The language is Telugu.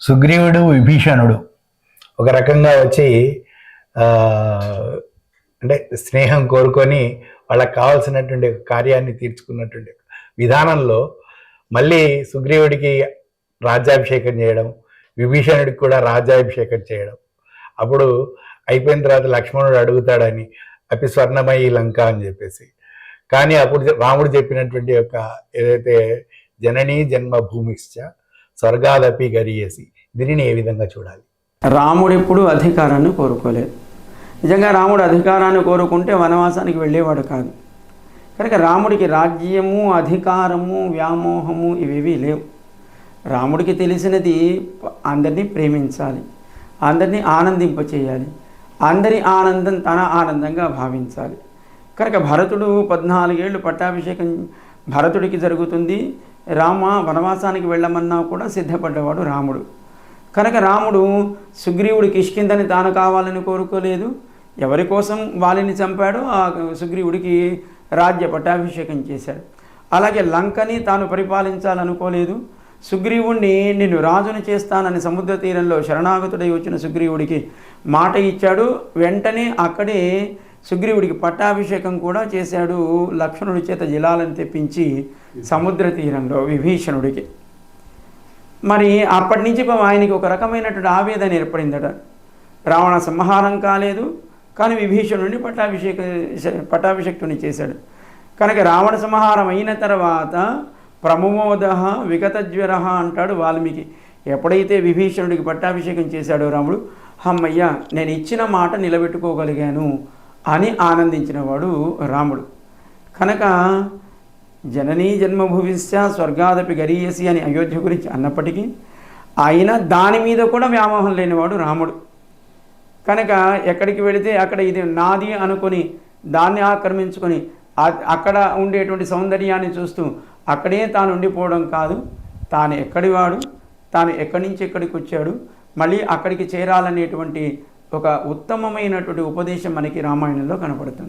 సుగ్రీవుడు విభీషణుడు ఒక రకంగా వచ్చి అంటే స్నేహం కోరుకొని వాళ్ళకి కావాల్సినటువంటి కార్యాన్ని తీర్చుకున్నటువంటి విధానంలో మళ్ళీ సుగ్రీవుడికి రాజ్యాభిషేకం చేయడం, విభీషణుడికి కూడా రాజ్యాభిషేకం చేయడం. అప్పుడు అయిపోయిన తర్వాత లక్ష్మణుడు అడుగుతాడని అపి స్వర్ణమయి లంక అని చెప్పేసి. కానీ అప్పుడు రాముడు చెప్పినటువంటి యొక్క ఏదైతే జననీ జన్మభూమిశ్చ స్వర్గాదపి గరీయసి, దీనిని ఏ విధంగా చూడాలి? రాముడు ఎప్పుడు అధికారాన్ని కోరుకోలేదు. నిజంగా రాముడు అధికారాన్ని కోరుకుంటే వనవాసానికి వెళ్ళేవాడు కాదు. కనుక రాముడికి రాజ్యము, అధికారము, వ్యామోహము ఇవేవి లేవు. రాముడికి తెలిసినది అందరినీ ప్రేమించాలి, అందరినీ ఆనందింపచేయాలి, అందరి ఆనందం తన ఆనందంగా భావించాలి. కనుక భరతుడు 14 ఏళ్ళు పట్టాభిషేకం భరతుడికి జరుగుతుంది. రామ వనవాసానికి వెళ్ళమన్నా కూడా సిద్ధపడ్డవాడు రాముడు. కనుక రాముడు సుగ్రీవుడికి కిష్కింధని తాను కావాలని కోరుకోలేదు. ఎవరి కోసం వాలిని చంపాడో ఆ సుగ్రీవుడికి రాజ్య పట్టాభిషేకం చేశాడు. అలాగే లంకని తాను పరిపాలించాలనుకోలేదు. సుగ్రీవుణ్ణి నిన్ను రాజును చేస్తానని సముద్ర తీరంలో శరణాగతుడై వచ్చిన సుగ్రీవుడికి మాట ఇచ్చాడు. వెంటనే అక్కడే సుగ్రీవుడికి పట్టాభిషేకం కూడా చేశాడు. లక్ష్మణుడి చేత జలాలను తెప్పించి సముద్ర తీరంలో విభీషణుడికి. మరి అప్పటి నుంచి ఆయనకి ఒక రకమైనటువంటి ఆవేదన ఏర్పడిందట. రావణ సంహారం కాలేదు, కానీ విభీషణుడిని పట్టాభిషేక్తుని చేశాడు. కనుక రావణ సంహారం అయిన తర్వాత ప్రమోద విగతజ్వర అంటాడు వాల్మీకి. ఎప్పుడైతే విభీషణుడికి పట్టాభిషేకం చేశాడో రాముడు, అమ్మయ్య నేను ఇచ్చిన మాట నిలబెట్టుకోగలిగాను అని ఆనందించినవాడు రాముడు. కనుక జననీ జన్మభూమిశ్చ స్వర్గాదపి గరీయసి అని అయోధ్య గురించి అన్నప్పటికీ ఆయన దాని మీద కూడా వ్యామోహం లేనివాడు రాముడు. కనుక ఎక్కడికి వెళితే అక్కడ ఇది నాది అనుకొని దాన్ని ఆక్రమించుకొని అక్కడ ఉండేటువంటి సౌందర్యాన్ని చూస్తూ అక్కడే తాను ఉండిపోవడం కాదు. తాను ఎక్కడివాడు, తాను ఎక్కడి నుంచి ఎక్కడికి వచ్చాడు, మళ్ళీ అక్కడికి చేరాలనేటువంటి ఒక ఉత్తమమైనటువంటి ఉపదేశం మనకి రామాయణంలో కనపడుతుంది.